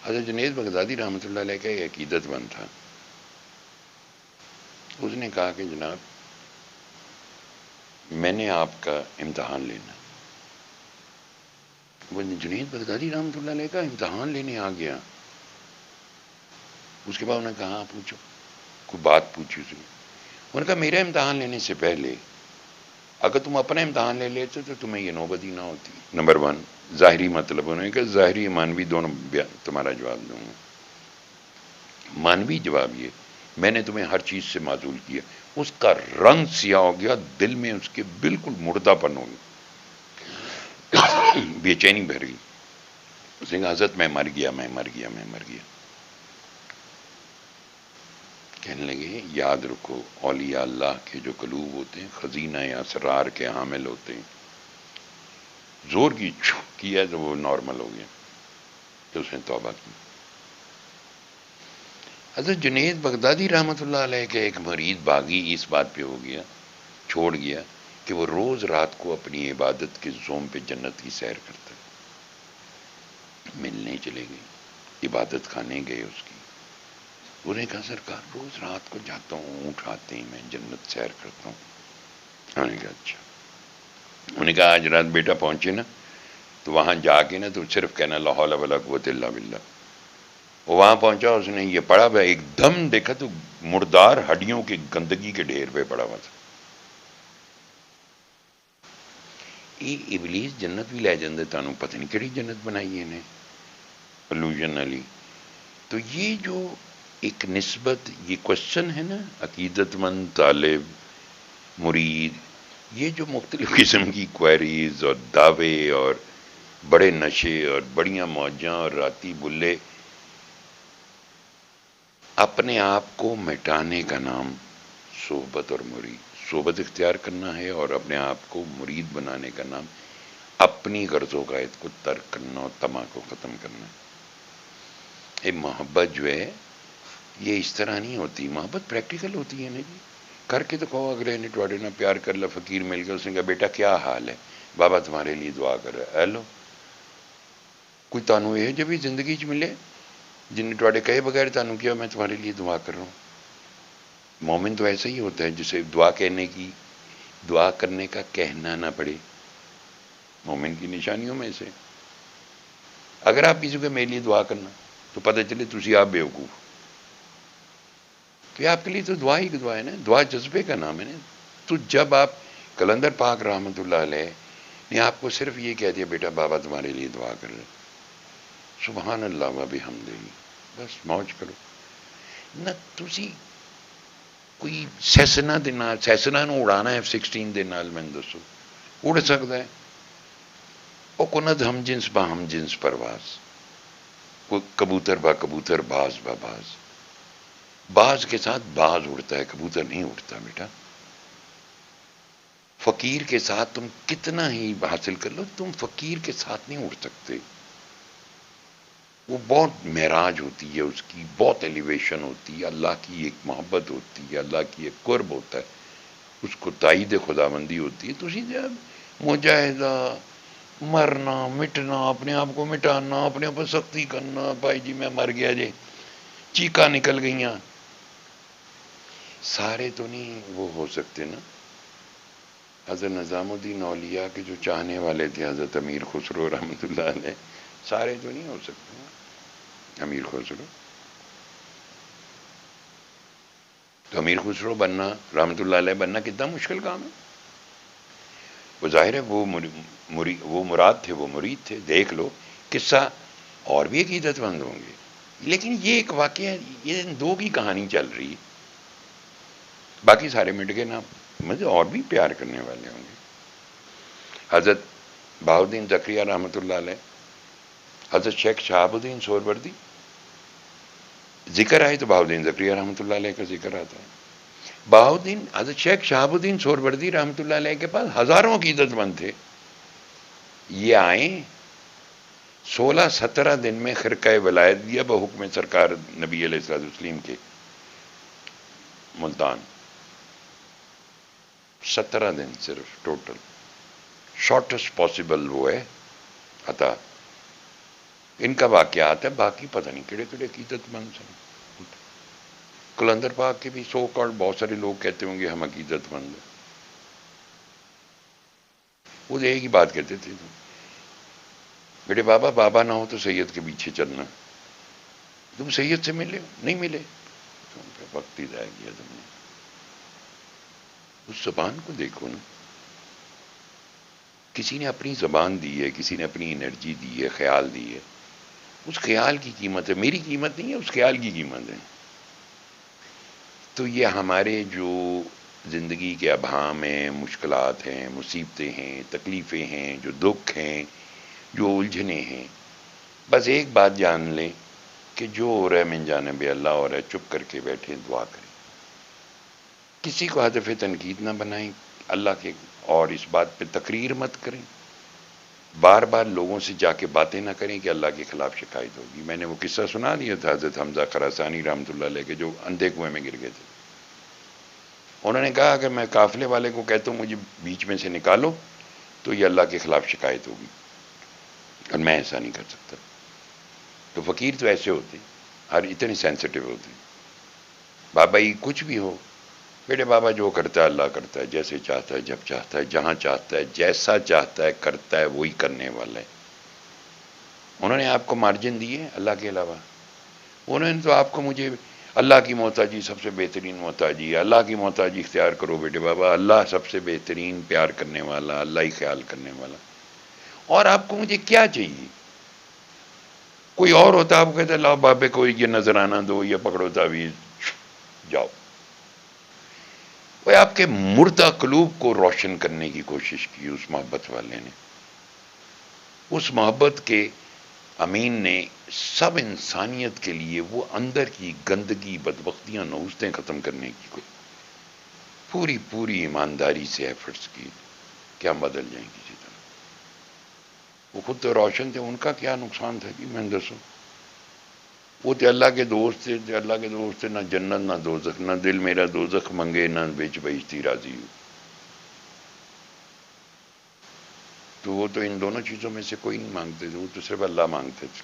حضرت جنید بغدادی رحمۃ اللہ علیہ کا ایک عقیدت مند تھا. اس نے کہا کہ جناب میں نے آپ کا امتحان لینا. وہ جنید بغدادی رحمۃ اللہ علیہ کا امتحان لینے آ گیا. اس کے بعد انہوں نے کہا پوچھو، کوئی بات پوچھی اس نے. انہوں نے کہا میرا امتحان لینے سے پہلے اگر تم اپنا امتحان لے لیتے تو تمہیں یہ نوبت ہی نہ ہوتی. نمبر 1 ظاہری مطلب. انہوں نے کہا ظاہری مانوی دونوں تمہارا جواب دوں گا. مانوی جواب یہ میں نے تمہیں ہر چیز سے معزول کیا. اس کا رنگ سیاہ ہو گیا، دل میں اس کے بالکل مردہ پن ہو گیا، بے چینی بھر گئی. اس نے کہا حضرت میں مر گیا میں مر گیا میں مر گیا. کہنے لگے یاد رکھو اولیاء اللہ کے جو قلوب ہوتے ہیں خزینہ اسرار کے حامل ہوتے ہیں. زور کی کیا تو وہ نارمل ہو گیا. تو اس نے توبہ کی. حضرت جنید بغدادی رحمۃ اللہ علیہ کے ایک مرید باغی اس بات پہ ہو گیا، چھوڑ گیا کہ وہ روز رات کو اپنی عبادت کے زوم پہ جنت کی سیر کرتا. ملنے چلے گئے، عبادت خانے گئے اس کی. انہوں نے کہا سرکار روز رات کو جاتا ہوں، اونٹ آتے ہیں، میں جنت سیر کرتا ہوں. انہوں نے کہا اچھا. انہوں نے کہا آج رات بیٹا پہنچے نا تو وہاں جا کے نا تو صرف کہنا لا حول ولا قوت الا باللہ. وہ وہاں پہنچا، اس نے یہ پڑھا ہوا ایک دم دیکھا تو مردار ہڈیوں کی گندگی کے ڈھیر پہ پڑا ہوا تھا. یہ ابلیس جنت بھی لے جاندے تانوں پتہ نہیں کہڑی جنت بنائی ہے انہیں الوژن علی. تو یہ جو ایک نسبت، یہ کوشچن ہے نا عقیدت مند طالب مرید، یہ جو مختلف قسم کی کوئریز اور دعوے اور بڑے نشے اور بڑیاں موجاں اور راتی بلے، اپنے آپ کو مٹانے کا نام صحبت اور مرید، صحبت اختیار کرنا ہے، اور اپنے آپ کو مرید بنانے کا نام اپنی غرض و غائط کو ترک کرنا اور طمع کو ختم کرنا. یہ محبت جو ہے یہ اس طرح نہیں ہوتی. محبت پریکٹیکل ہوتی ہے نا جی. کر کے تو کہو اگلے نے ٹواڈے نہ پیار کر لا. فقیر مل گیا، اس نے کہا بیٹا کیا حال ہے؟ بابا تمہارے لیے دعا کر رہا ہے. ہیلو، کوئی تانوں یہ جب بھی زندگی چ ملے جن نے ٹواڈے کہے بغیر تانوں کیا میں تمہارے لیے دعا کر رہا ہوں. مومن تو ایسا ہی ہوتا ہے جسے دعا کرنے کا کہنا نہ پڑے. مومن کی نشانیوں میں سے اگر آپ کسی کو میرے لیے دعا کرنا تو پتہ چلے تسی آپ بیوقوف، کہ آپ کے لیے تو دعا ہی دعا ہے نا. دعا جذبے کا نام ہے نا. تو جب آپ کلندر پاک رحمۃ اللہ علیہ نے آپ کو صرف یہ کہہ دیا بیٹا بابا تمہارے لیے دعا کر رہے، سبحان اللہ و بحمدہ، بس موج کرو نہ. تسی کوئی سیسنا نو اڑانا ہے F-16 دے نال میں دسو اڑ سکتا ہے. وہ کند ہم جنس با ہم جنس پرواز، کوئی کبوتر با کبوتر باز با باز. باز کے ساتھ باز اڑتا ہے، کبوتر نہیں اڑتا بیٹا. فقیر کے ساتھ تم کتنا ہی حاصل کر لو، تم فقیر کے ساتھ نہیں اڑ سکتے. وہ بہت معراج ہوتی ہے، اس کی بہت ایلیویشن ہوتی ہے، اللہ کی ایک محبت ہوتی ہے، اللہ کی ایک قرب ہوتا ہے، اس کو تائید خداوندی ہوتی ہے. تو اسی جب مجاہدہ، مرنا مٹنا، اپنے آپ کو مٹانا، اپنے اوپر سختی کرنا، بھائی جی میں مر گیا جی، چیخا نکل گئیاں، سارے تو نہیں وہ ہو سکتے نا. حضرت نظام الدین اولیاء کے جو چاہنے والے تھے حضرت امیر خسرو رحمۃ اللہ علیہ، سارے تو نہیں ہو سکتے. امیر خسرو تو امیر خسرو بننا، رحمۃ اللہ علیہ بننا کتنا مشکل کام ہے. وہ ظاہر ہے وہ مراد تھے، وہ مرید تھے. دیکھ لو قصہ اور بھی عقیدت مند ہوں گے، لیکن یہ ایک واقعہ، یہ ان دو کی کہانی چل رہی ہے، باقی سارے مٹ گئے نا. مجھے اور بھی پیار کرنے والے ہوں گے. حضرت بہاؤالدین زکریا رحمۃ اللہ علیہ، حضرت شیخ شہاب الدین سہروردی، ذکر آئے تو بہاؤالدین زکریا رحمۃ اللہ علیہ کا ذکر آتا ہے. حضرت شیخ شہاب الدین سہروردی رحمۃ اللہ علیہ کے پاس ہزاروں عقیدت مند تھے. یہ آئے 16-17 دن میں خرقہ ولایت دیا بحکم سرکار نبی علیہ الصلوۃ والتسلیم کے ملتان. 17 دن صرف ٹوٹل، شارٹیسٹ پاسبل وہ ہے عطا. ان کا واقعات ہے، باقی پتہ نہیں کہڑے کہڑے عقیدت مند ہیں۔ کلندر پاک کے بھی سو کال بہت سارے لوگ کہتے ہوں گے ہم عقیدت مند ہیں، وہ ایک ہی بات کہتے تھے، بیٹے بابا، بابا نہ ہو تو سید کے پیچھے چلنا، تم سید سے ملے نہیں ملے، وقت ہی ضائع کیا تم نے۔ اس زبان کو دیکھو نا، کسی نے اپنی زبان دی ہے، کسی نے اپنی انرجی دی ہے، خیال دی ہے، اس خیال کی قیمت ہے، میری قیمت نہیں ہے، اس خیال کی قیمت ہے۔ تو یہ ہمارے جو زندگی کے ابہام ہیں، مشکلات ہیں، مصیبتیں ہیں، تکلیفیں ہیں، جو دکھ ہیں، جو الجھنیں ہیں، بس ایک بات جان لیں کہ جو ہو رہا ہے من جانب اللہ ہو رہا ہے، چپ کر کے بیٹھیں، دعا کریں، کسی کو ہدف تنقید نہ بنائیں اللہ کے، اور اس بات پہ تقریر مت کریں، بار بار لوگوں سے جا کے باتیں نہ کریں کہ اللہ کے خلاف شکایت ہوگی۔ میں نے وہ قصہ سنا دیا تھا حضرت حمزہ خراسانی رحمۃ اللہ علیہ کے، جو اندھے کنویں میں گر گئے تھے۔ انہوں نے کہا اگر میں قافلے والے کو کہتا ہوں مجھے بیچ میں سے نکالو تو یہ اللہ کے خلاف شکایت ہوگی، اور میں ایسا نہیں کر سکتا۔ تو فقیر تو ایسے ہوتے ہیں، ہر اتنے سینسٹیو ہوتے ہیں، بابا یہ کچھ بھی ہو، بیٹے بابا جو کرتا ہے اللہ کرتا ہے، جیسے چاہتا ہے، جب چاہتا ہے، جہاں چاہتا ہے، جیسا چاہتا ہے کرتا ہے، وہی کرنے والا ہے۔ انہوں نے آپ کو مارجن دی ہے اللہ کے علاوہ؟ انہوں نے تو آپ کو، مجھے اللہ کی محتاجی سب سے بہترین محتاجی ہے، اللہ کی محتاجی اختیار کرو بیٹے بابا، اللہ سب سے بہترین پیار کرنے والا، اللہ ہی خیال کرنے والا، اور آپ کو مجھے کیا چاہیے؟ کوئی اور ہوتا آپ کو کہتا لاؤ بابے کو یہ نذرانہ دو، یہ پکڑو تعویذ، جاؤ۔ وہ آپ کے مردہ قلوب کو روشن کرنے کی کوشش کی اس محبت والے نے، اس محبت کے امین نے سب انسانیت کے لیے وہ اندر کی گندگی، بدبختیاں، نوستیں ختم کرنے کی کوئی پوری پوری ایمانداری سے ایفرٹس کی کہ ہم بدل جائیں کسی طرح۔ وہ خود تو روشن تھے، ان کا کیا نقصان تھا کہ میں دسوں؟ وہ تھے اللہ کے دوست تھے، اللہ کے دوست تھے، نہ جنت نہ دوزخ، نہ دل میرا دوزخ منگے، نہ بیچ بیچتی راضی ہو۔ تو وہ تو ان دونوں چیزوں میں سے کوئی نہیں مانگتے تھے، وہ تو صرف اللہ مانگتے تھے۔